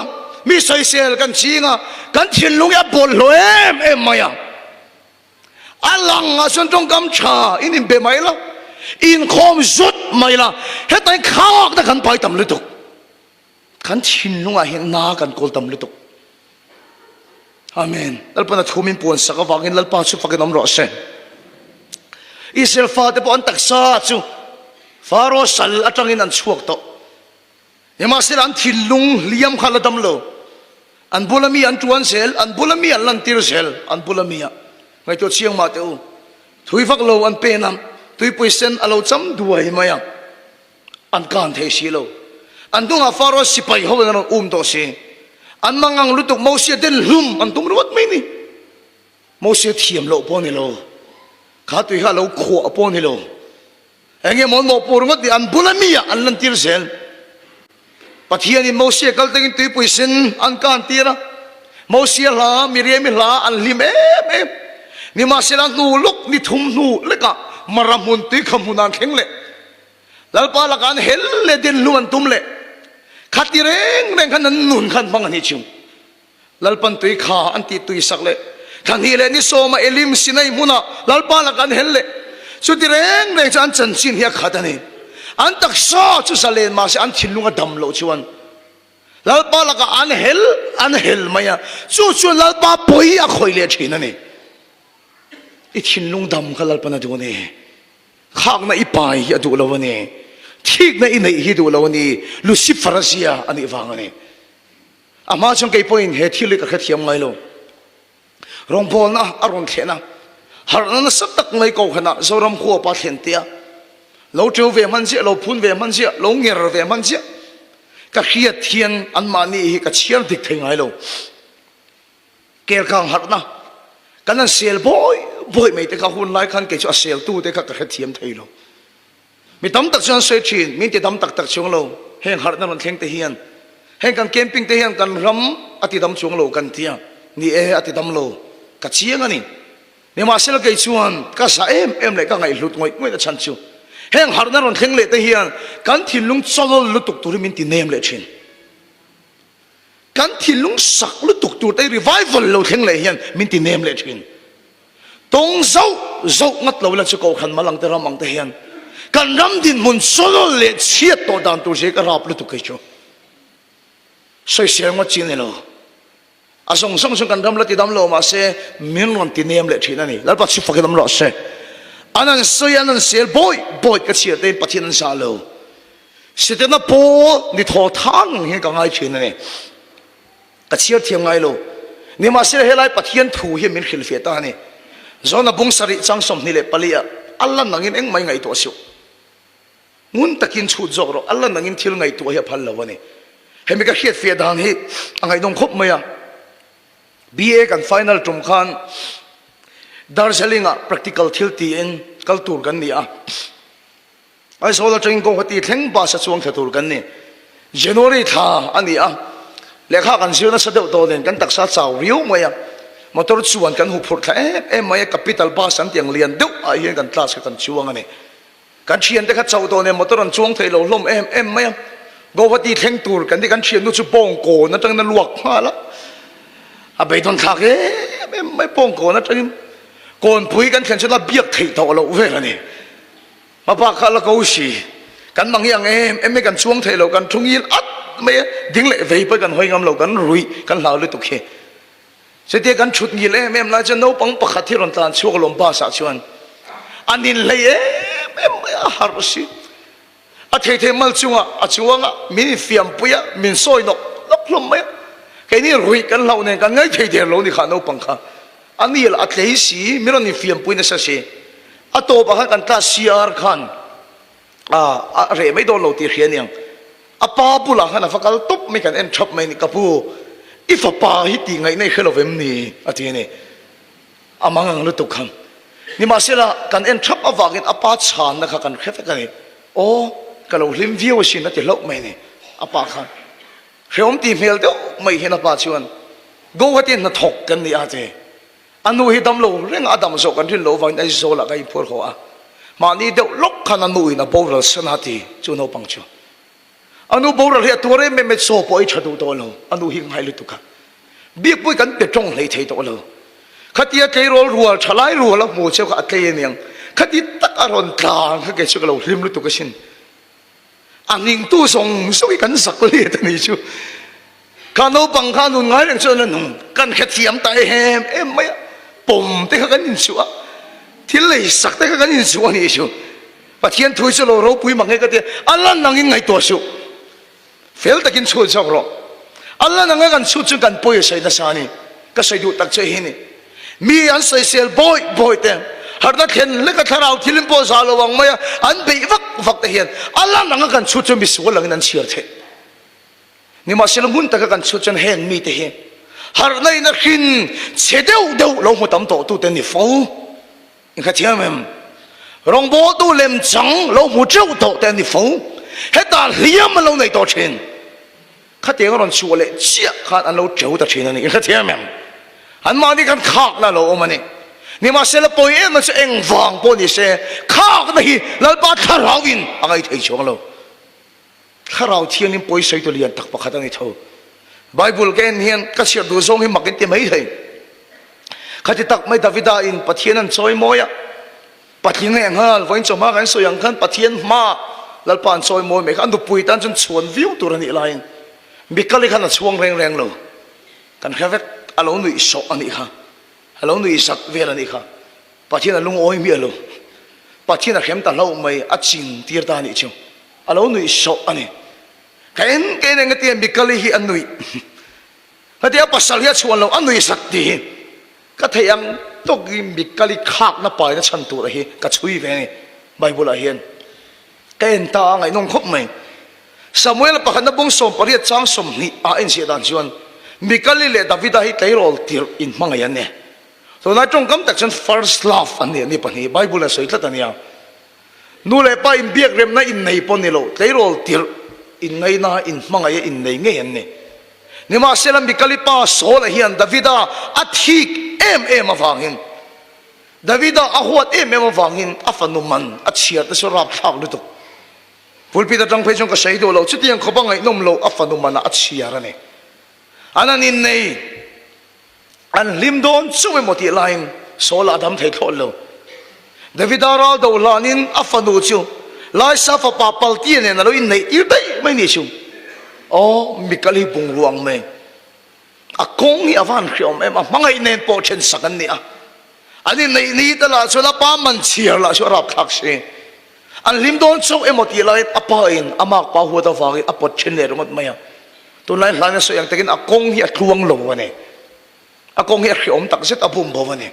mi soi sel kan chinga kan thin lung ya bol lo em maya alang a son tong kam cha in be mai la in khom zut mai la hetai khak da kan pai tam lu tuk kan thin lung a hen na kan kol tam lu tuk amen alpa na thumin pon saka wangin lalpa chu fakin om ro se Israel fa te pon taksa chu faro sal atangin an chuak to yama sel an thin lung liam khala dam lo an bulami an tuan sel an bulami an lan tir sel an bulami ngai to chiang ma te u thui fak lo an pe nam tui poisen alo cham duai maya an kan the si lo an dunga faro sipai ho na to se an mangang lutuk mosia den lum an tum ruat mai ni mosia thiam lo po ni lo kha tui ha lo kho po ni lo enge mon mo por ngot di an bulami an lan tir sel pathian in mosia kal tengin tui poisen an kan tira mosia la miriam la an lim em ni ma selang nu luk ni thum nu leka maramun tui khamunan khengle lalpa la kan hel le din luan tumle khati reng reng khan nun khan bang ani chung lalpan tui kha anti tui sakle khan hi le ni soma elim sinai muna lalpa la kan hel le chu ti reng reng chan chan sin hi khatani an tak sa chu salen ma se an thilunga dam lo chuan lalpa la ka an hel maya chu chu lalpa poi a khoile thina ni i thinlung dam khalal pana du ne khak na ipai adu lo ne thick na inai hi du lo ni Lucifer sia ani wang ani ama chong ke point he thil ka kha thiam ngai lo rong bol na aron thena har na sap tak ngai ko khana zoram kho pa thlen tia lo teu ve man sia lo phun ve man sia lo nger ve man sia ka khia thian an mani hi ka chiar dik thei ngai lo ker kang har na kan an sel boy mai te ka hun lai khan ke chu sel tu te ka kha thiam thei lo mi tam tak chuan se thin min te tam tak tak chung lo heng har na ron thleng te hian heng kan camping te hian kan ram ati dam chung lo kan tia ni ati dam lo ka chiang ani ni ma sel ke chuan ka sa em le ka ngai lut ngoi da chan chu heng har na ron thleng le te hian kan thilung cholol lutuk tur min ti nem le thin kan thilung sak lutuk tur te revival lo thleng le hian min ti nem le thin tong zau ngat lo la chu ko khan malang te ramang te hian kan ram din mun cholol le chiat to dan tu je ka rap lutuk ke chu soi siang ma chin lo asong song kan ram la ti dam lo ma se min ron ti nem le thin ani lal pa chi fa ke dam lo se anan soi anan sel boy ka chiat te pathin sa lo sitena po ni tho thang he ka ngai thin ani ka chiat thiam ngai lo ni ma se helai pathian thu hi min khil fe ta ni zona bung sari chang som ni le palia alla nangin eng mai ngai to su ngun takin chu zoro alla nangin thil ngai to hi phal lawani hemi ka khiat fe dan hi angai dong khop maya BA kan final tum khan Darjeelinga practical thil ti in culture kan ni a ai so la train ko hoti thleng ba sa chuang thatur kan ni January tha ani a lekha kan siu na sadeu to den kan taksa chaw riu maya motor chuan kan hu phur thla em mai capital bus an tiang lian deuh a hian kan class ka kan chuang ani kan thian te kha chaw to ne motor an chuang thei lo hlom em mai go hoti thleng tur kan di kan thian nu chu pong ko na tang na luak phala a beidon thak em mai pong ko na tang kon pui kan thian chuna biak thei to lo ve ani ma pa kha la ko si kan mang yang em kan chuang thei lo kan thungil at me ding le vei pa kan hoi ngam lo kan rui kan lau le tu khe se te kan chut ngil em la chen no pang pakhat thi ron tan chuak lom ba sa chuan anin le em har si a thei mal chunga a chuanga min fiam puya min soi no lok lom me ke ni rui kan lau ne kan ngai thei der lo ni kha no pang kha ani la atlei si miron ni fiam puina sa se a to ba kan ta siar khan a re mai do lo ti hianiang apa pula hana fakal top me kan en chop mai ni kapu if apa hi ti ngai nei khelo vem ni ati ni amang ang lu tu kham ni ma sela kan en chop awagin apa chan na kha kan khet ka ni o kalo lim view sin na ti lo mai ni apa khan khom ti mel do mai hena pa chuan go hati na thok kan ni ate anu hi dam lo reng adam so kan thin lo wang ai so la kai phur ho a ma ni de lok khan anu ina boral sanati chu no pang chu anu boral he tore me so poi chadu to lo anu hing hai lu tu kha bi pui kan pe tong lei thei to lo khatia ke rol rual thalai rual mu che kha atlei niang khati tak aron tlang kha ke chu lo hlim lu tu ka sin aning tu song so kan sak le ta ni chu kano pang kanu ngai leng chu na nung kan khathiam tai hem em mai pom te kha kan in chu a thil lei sak te kha kan in chu ani chu pathian thui chu lo ro pui mangai ka te alan nangin ngai to su fel takin chu chok ro Allah nang kan chu chu kan poi sai na sani ka sai du tak che hi ni mi an sai sel boy te har da khen le ka tharau thilim po sa lo wang maya an be vak te hian Allah nang kan chu chu mi su lang nan chiar the ni ma sel mun ta kan chu chen heng mi te hi har nei na khin che deu lo mu tam to tu te ni fo in kha thiam em rong bo tu lem chang lo mu cheu to te ni fo heta liam lo nei to chen khát tiếng còn chua lệ chia khát ăn lâu chấu ta chuyện này khát tiếng em anh mà đi kan khạc là lâu mà này nhưng mà sẽ là bồi em nó sẽ anh vàng bồi đi sẽ khạc này là ba thà rau in anh ấy thấy chóng lâu thà rau thiên nên bồi say tôi liền tắc bạc khát anh ấy thôi Bible cái hiền các sự đồ song hi mặc cái tiệm ấy thầy khát thì tắc mấy David in bắt thiên anh soi môi á bắt thiên anh ha với cho má cái soi anh khăn bắt thiên ma là pan soi môi mấy anh tụi bùi tan chân chuồn view tụi anh lại bị cái này khăn chuông reng lo, kan khá vết alo nuôi sọ anh ấy ha, alo nuôi sạch về anh ấy ha, bắt thiên là lung oi mi alo, bắt thiên là khem ta lâu mày ắt chín tiệt ta anh ấy chứ, alo nui so ani kain kain ngati mikali hi anui hati pasal hi chuan lo anui sakti ka thayang to gi mikali khak na pai na chan tu ra hi ka chui ve ni bible a hian kain ta ngai nong khop mai Samuel pakhan na bung som pariat chang som ni a en sia dan chuan mikali le David hi tleirol tir in mangayan ne so na tong kam tak chan first love ani ni pani bible a soitlat ania nu le pa in biak rem na in nei pon ni lo tleirol tir in nei na in mangaya in nei nge an ne ni ma selam mikali pa so la hian Davida athik em avangin Davida ahwat em avangin afanuman achhiat na so rap thak lu tu pulpita tang phei chong ka sei do lo chutiang khobangai nom lo afanuman achhiara ne ananin nei an limdon chume moti lain sola dam thei thol lo Davida ra do lanin afanu chu lai safa papal ti ne na lo in nei ir dai mai ni chu o mikali bung ruang me akong hi avan khiom em mangai nen po chen sakan ni a ani nei ni ta la so la pa man chiar la so rap thak se an lim don so emoti lai apa in amak pa hu da wagi apot chen le rongot maya to lai hlan so yang takin akong hi atluang lo wane akong hi khiom tak set abum bo wane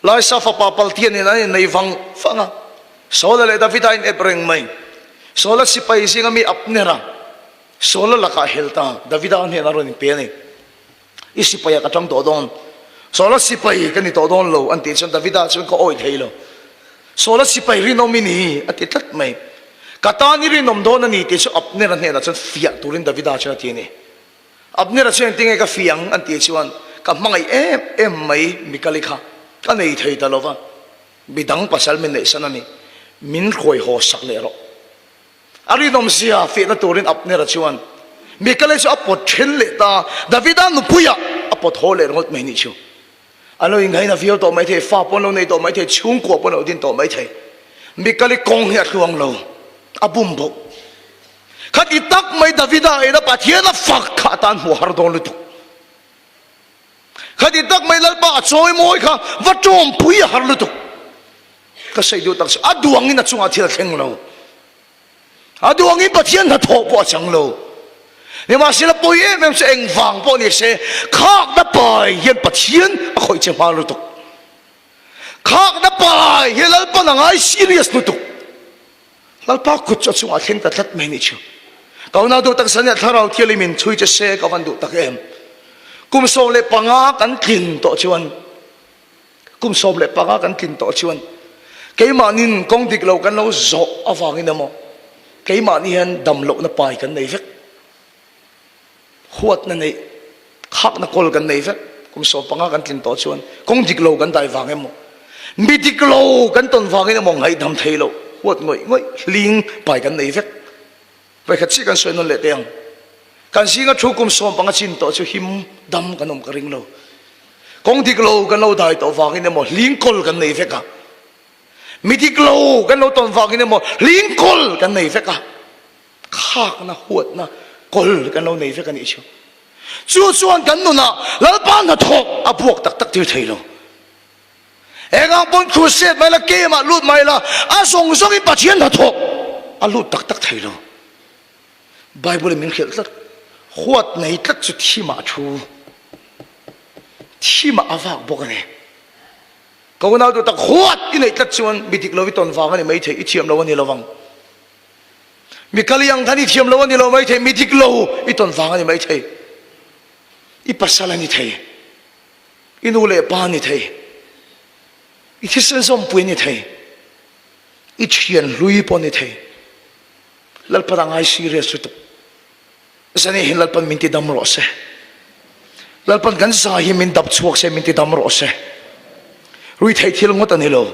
lai sa fa papal ti ne na nei wang fanga so la le David in ebreng mai so la sipai singa mi apnera Sola laka helta Davida an hena ron pe ni isipaya ka tang dodon sola sipai kan ni dodon lo an ti chan Davida chun ko oi theilo sola sipai ri nomini ati tat mai kata ni ri nom don ani ti chu apne ran hena chan fia turin Davida cha ti ni apne ra chen tinge ka fiang an ti chuan ka mangai em mai mikali kha ka nei thei ta lova bidang pasal min nei sanani min khoi ho sak le ro ari nom sia fe na turin apne ra chuan mikale so apot chen le ta Davida nu puya apot hole ngot mai ni chu alo ingai na fio to mai the fa pon lo nei to mai the chung ko pon lo din to mai the mikale kong hi atluang lo abum bo khati tak mai Davida ena pathian na fak kha tan hu har don lu tu khati tak mai lalpa choi moi kha vatom puya har lu tu ka sei do tak aduang ina chunga thil theng lo aduang in pathian na tho po chang lo ni ma sila poi em se eng wang po ni se khak na pai yen pathian a khoi che ma lu tu khak na pai he lal pa na ngai serious lu tu lal pa ku cha chunga theng ta thlat mai ni chu kau na do tak san ya tharau thiali min chui che se ka van du tak em kum so le panga kan kin to chuan kum so le panga kan kin to chuan ke ma nin kong dik lo kan lo zo awangin amo cái mà ni hen đầm lộ nó bài cái này vết huat nó này khác nó col cái này vết cũng so bằng cái tin to chuan công dịch lâu cái đại vàng em mo mi dịch lâu cái tuần vàng em mo ngày đầm thấy lâu huat ngồi ngồi liên bài cái này vết vậy cái gì cái soi nó lệ tiếng cái gì cái chú cũng so bằng cái tin to chu him đầm cái nôm cái ring lâu công dịch lâu cái lâu đại to vàng em mo liên col cái này vết cả miti glow kan lo ton vagin mo ling kol kan nei veka khak na huat na kol kan lo nei veka ni chu chu chuan kan nu na lalpa na thok abuak tak tak tir thailo engang pon khuset mai la ke ma lut mai la a song song i pathian na thok a lut tak tak thailo bible min khel tat huat nei tat chu thima thu thima awak bokane kau nào tu tak huat ini tat cuman bidik lo viton vangan ni mai the ithiam lo ni lawang mikali yang thani thiam lo ni lo mai the bidik lo iton vangan ni mai the i pasala ni the inule pa ni the i thisen som pu ni the i thian lui po ni the lal parang ai serious tu sani hilal pan minti dam ro se lal pan gan sa hi min dap chuak se minti dam ro se rui thei thil ngot ani lo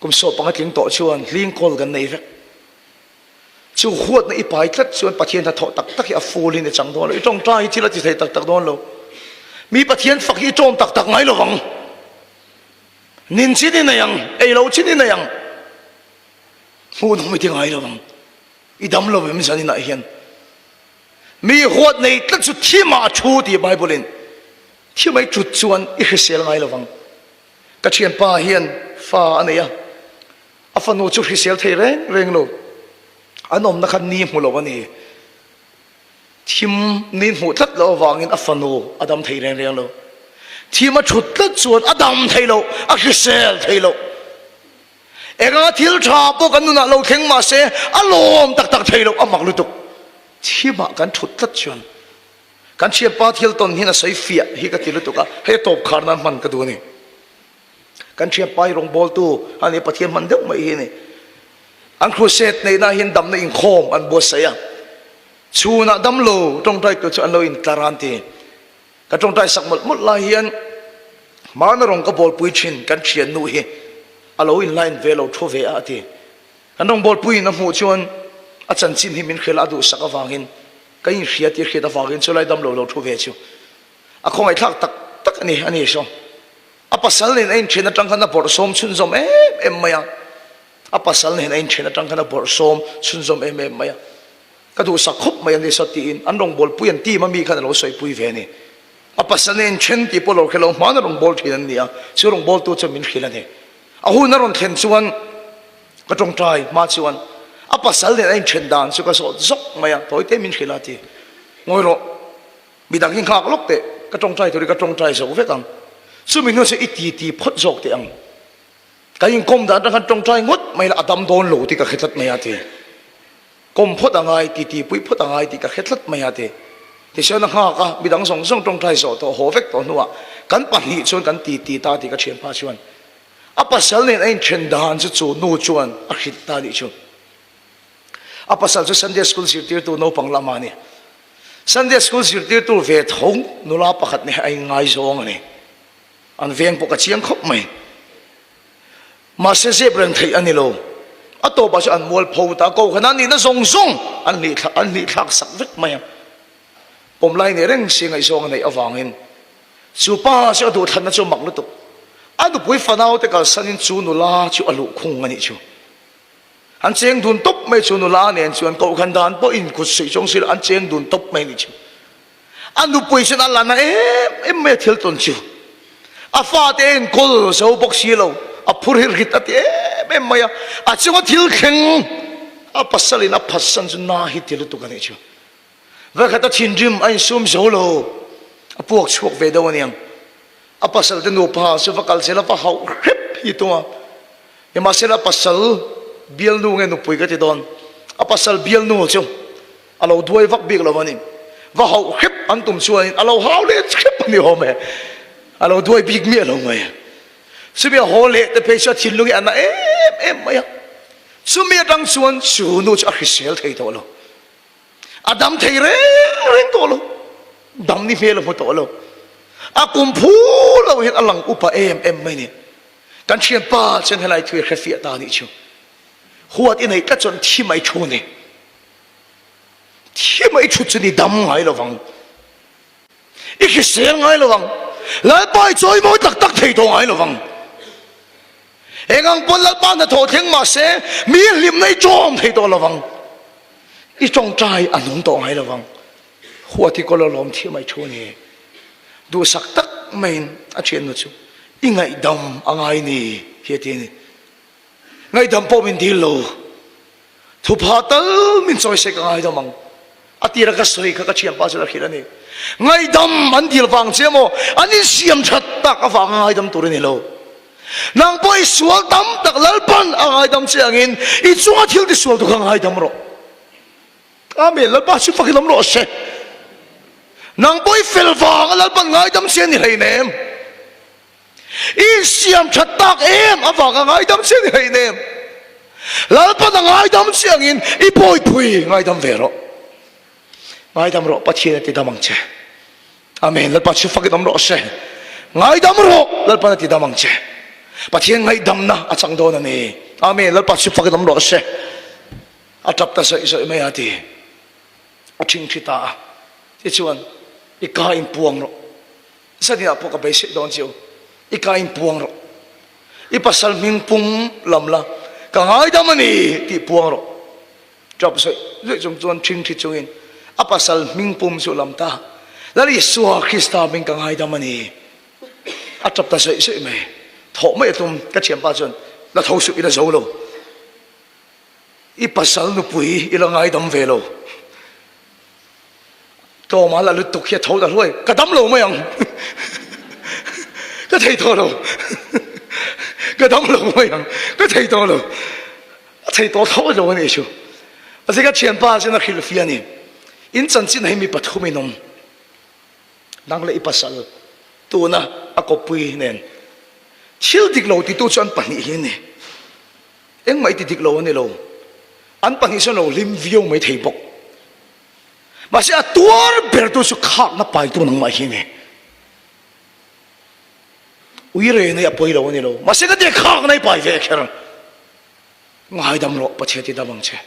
kum so pangating to chuan ling kol gan nei vek chu huat na ipai tlat chuan pathian tha tho tak tak hi a ful in chang don lo itong trai thila ti thei tak tak don lo mi pathian fak hi tom tak tak ngai lo wang nin chi ni na yang ei lo chi ni na yang hu no mi ti ngai lo wang i dam lo mi sani na hian mi huat nei tlat chu thima thu ti bible in khi mấy chút chuan ít sel ngay là vang, cái chuyện pa hiền pha anh ấy afanu chu hrisel thei reng lo anom na khan ni mulo ani thim nin hu thlat lo wangin afanu adam thei reng lo thima thut tlat chuan adam thei lo a hrisel thei lo ega thil tha po kan na lo theng ma se alom tak tak thei lo amak lutuk thima kan thut tlat chuan kan chia pa thil ton hina sai fia hi ka tilu tuka he top kharna man ka du ni kan chia pai rong bol tu ani pathian man deuh mai hi ni an khuset nei na hin dam na in khom an bo saya chuna dam lo tong tai tu an lo in taranti ka tong tai sak mot la hian mana rong ka bol pui chin kan chian nu hi alo in line velo tho ve a ti kan rong bol pui na mu chuan a chan chin hi min khela du sak awangin cái gì thì khi ta vào cái chỗ này đâm lỗ thu về chứ, à không ai thắc tắc anh xong, à pasal này anh trên trang khăn là bor som chun som em mày à pasal này anh trên trang khăn là bor som chun som em mày cái đồ sắc khóc mày anh đi sát tin anh rong bol pui anh ti mà mi khăn là soi pui về này à pasal này anh trên ti polo cái lòng mà nó rong bol thì anh đi à chứ rong bol tu cho mình khi là này à hu nó rong thiên chuan cái trong trai mà chuan à pasal này anh trên đàn chứ cái số dốc mày tối té mình khi là thì ngồi rồi bị đằng hình khác lúc đấy cái trong trai thôi cái trong trai số phết tăng chứ mình nó sẽ ít tí phất dọc thì ăn cái hình công đã đang trong trai ngất mày là adam đòn lỗ thì cái khét lật mày thì công phất ang ai tí bụi phất ang ai thì cái khét lật mày thì sao nó khác à bị đằng song trong trai số to hồ phết to nữa cắn bản hị chuan cắn tí ta thì cái chuyện pa chuan à pasal này anh trên đàn chứ chỗ nô chuan à khít ta đi chuan à pasal cho Sunday school sir tier tu no pang lama ni Sunday school sir tier tu ve thong nula pakhat ne ai ngai zong ani an veng po ka chiang khop mai ma se se brang thei ani lo ato ba an mol pho ta ko khana ni na zong zong an li thak sak vek mai pom lai ne reng singai zong nei awangin chu pa se adu than na chu mak lu tu adu pui fanau te ka sanin chu nula chu alu khung ani chu anh cheng đun top mấy chỗ nó lá nè chuyện cậu khăn đàn bỏ in cột sợi trong sợi anh cheng đun top mấy đi chứ anh đun bồi xin anh là em mấy thiếu tuần chứ à pha tên col sâu bốc xì lâu à phur hir hit em mấy à chứ có thiếu khen à pasal na pasan chứ na hit thiếu tu cái này chứ vậy cái ta chín rim anh sum sâu lâu à buộc chuộc về đâu anh em à pasal tên nộp ha chứ phải calcela phải hậu hep hit tu mà sẽ là pasal biel nu nge nu pui ka ti don a pasal biel nu chu alo duai vak bik lo mani va hau khep an tum chuan alo hau le khep ni ho me alo duai bik mi lo mai sibia ho le te pe cha thin lu ana em mai su mi dang chuan su nu cha hrisel thei to lo adam thei reng to lo dam ni fe lo to lo a kum phu lo het alang upa em mai ni kan chian pa chen helai thui khafia ta ni chu huat in ai ta chon thi mai thu ni thi mai thu chu ni dam ngai lo wang i khi se ngai lo wang lai pai choi mo tak thei to ngai lo wang engang pon lal pa na tho theng ma se mi lim nei chom thei to lo wang i chong trai anung to ngai lo wang huat i ko lo lom thi mai thu ni du sak tak main a chen no chu i ngai dam angai ni he ti ni ngay đam po min dil lo thu pha tal min choi se ka ngai dam ang atira ka soi ka chiam pa chula khira ni ngay đam an dil wang chemo ani siam that ta ka wang ngai dam tur ni lo nang poi sual dam tak lalpan angai dam chiangin I chunga thil di sual tu ka ngai dam ro amen lalpa chu fakilam ro se nang poi fel wang lalpan ngai dam chen ni hei nem I siam that tak em awang ngai dam chen hei nem lalpan ngai dam chiangin I poi pui ngai dam vero ngai dam ro pathian ti damang che amen lalpa chu fakilam ro se ngai dam ro lalpan ti damang che pathian ngai dam na achang do na ni amen lalpa chu fakilam ro se atap ta sa isa mai ati aching thita ti chuan I ka in puang ro sa dia po ka basic don chiu I ka in puang ro I pasal ming pung lam la ka ngai dam ani ti puang ro job sa le jom chuan ching thi chuin a pasal ming pum su lam ta la Yesu Krista ming ka ngai dam ani atap ta sa isa mai tho mai tum ka chiam pa chuan la tho su ina zo lo i pasal nu pui ilangai dam velo to ma la lu tuk khia thau da loi ka dam lo ma yang ka thei to lo ka dam lo ma yang ka thei to lo thei to thau lo ni chu a se ka chen pa se na khil fia ni in chan chin hai mi pathumi nom nang le i pasal tu na a ko pui nen thil dik lo ti tu chan pani hi ni eng mai ti dik lo ni lo an pani so lo lim view mai thei bok mà sẽ tuôn bể tôi sẽ khát nó bài tôi nang mai hi nè, uy rồi này bơi lâu này lâu, mà sẽ cái gì khát này bài về kia rồi, ngay đam lo bắt chết đi đam bằng chết,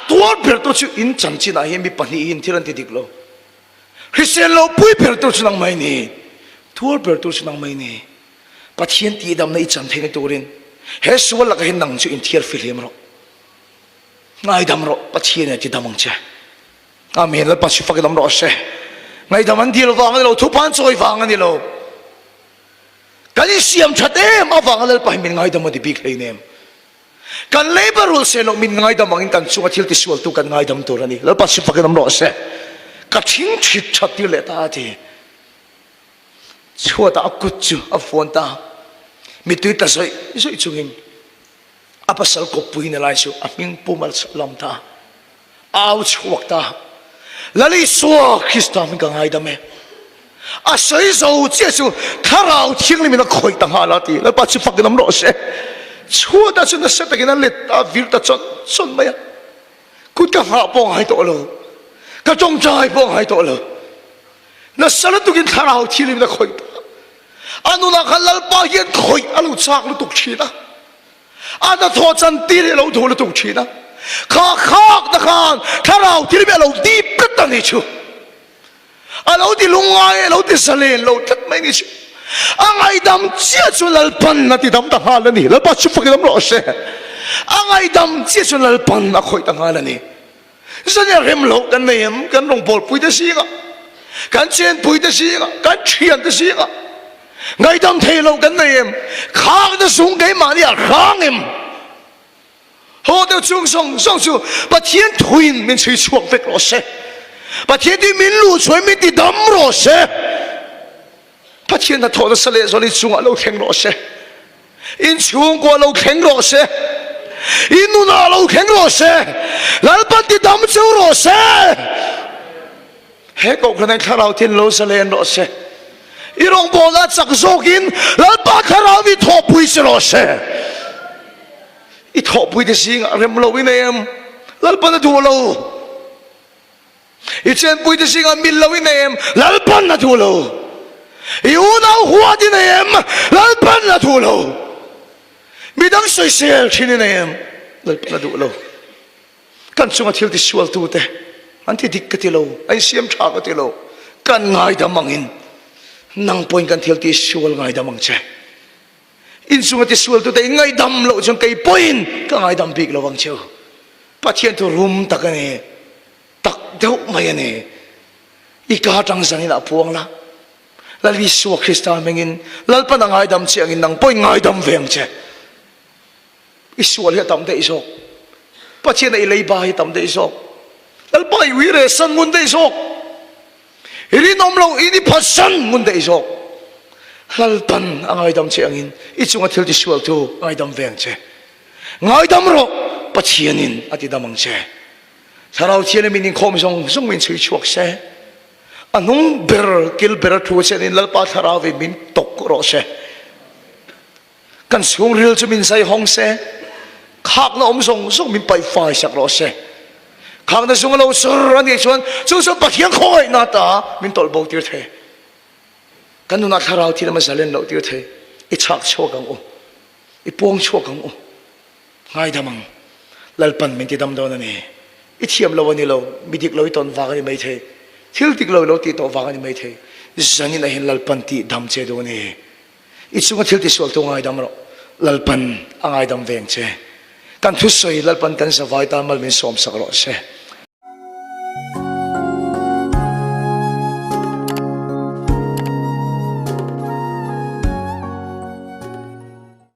tuôn bể tôi sẽ in chân chỉ này mi pani in thiran ti dik lo, khi xem lâu bơi bể tôi sẽ nang mai nè, tuôn bể tôi sẽ nang mai nè, bắt hiện ti đam này chân thế này tôi rin, hết số là cái hình nang cho in thiar film rồi, ngay đam lo bắt hiện này ti đam bằng chết. Amen la pasu fakit am rose ngai daman dil wang lo thu pan choi wang ani lo kali siam thate ma wang la pa min ngai dam di big lein em kan labor rule se lo min ngai dam angin kan chunga thil ti sual tu kan ngai dam tur ani la pasu fakit am rose ka thing thit thati le ta ti chuata akut chu a phone ta mi tu ta soi chungin apasal ko puin lai su aming pumal lam ta au chuak ta lali so Krista mi gang ai da me a sei zo che su tharau thing li mi na khoi ta hala ti la pa chu fak nam ro se chu da chu na se ta gina let ta vir ta chon ma ya kut ka ha pong hai to lo ka chong chai pong hai to lo na sala tu gin tharau thing li mi na khoi ta anu na khalal pa yen khoi alu chak lu tuk chi na ana tho chan ti le lo tho lu tuk chi na khắc khắc na khan tharau thì bây lâu đi tất cả này chứ à lâu đi lung ai lâu đi salen lâu tất mấy này chứ anh ai đam chia cho lal pan na thì đam ta hà lên nè lal pa chụp cái đam rõ se anh ai đam chia cho lal pan na khoi ta hà lên nè sao nhà em lâu cái này em cái nông bol bùi cái gì cả cái chen bùi cái gì cả cái chuyện cái gì cả ngay đam thấy lâu cái này em khang nó xuống cái mà đi à khang em họ đều chung song chu把天推面吹chuộc về rõ se把天地民路吹面地đâm rõ se把天他拖到十来岁里chung啊老聽rõ se in chung過老聽rõ se in nu na老聽rõ se老把地đâm châu rõ se hết cậu cái này khá lao thiên lâu se lên rõ se irong bỏ ra chắc zokin lão ba khá lao vì thọ bùi se rõ se i thọ bùi de sing rem lo in em lal pan du lo i chen bùi de sing mil lo in em lal pan na du lo i u na hua din em lal pan na du lo mi dang soi sel thin in em lal pan na du lo kan chunga thil ti sual tu te an ti dik ka ti lo ai siam tha ka ti lo kan ngai da mangin nang point kan thil ti sual ngai da mang che in sunga ti sual tu te ngai dam lo chung kai point ka ngai dam big lo wang cheu pathian tu rum tak ani tak deuh mai ani i ka tang sang ila puang la lal vi su Krista mengin lal pa ngai dam chiang in nang point ngai dam veng che i sual he tam de iso pathian ai lei ba hi tam de iso lal pai wi re san mun de iso ri nom lo ini phasan mun de iso lal pan angai dam chiang in i chunga thil ti sual tu ngai dam veng che ngai dam ro pathianin ati damang che sarau chian min in khom song min chui chuak se anung ber kil ber thu che in lal pa thara ve min tok ro se kan sung ril chu min sai hong se khak na om song min pai fai sak ro se khak na sung lo sur ani chuan chu pathian khoi na ta min tol bo tir the kan nu na tharau thi ma salen lo tir the i chak chho gang o i pong chho gang o ngai damang lalpan min ti dam do na ni i thiam lo ani lo midik loi ton wa ga ni mai the thil tik lo lo ti to wa ga ni mai the zani na hin lalpan ti dam che do ni i chunga thil ti sol to ngai dam ro lalpan angai dam veng che kan thu soi lalpan kan sa vai ta mal min som sak ro se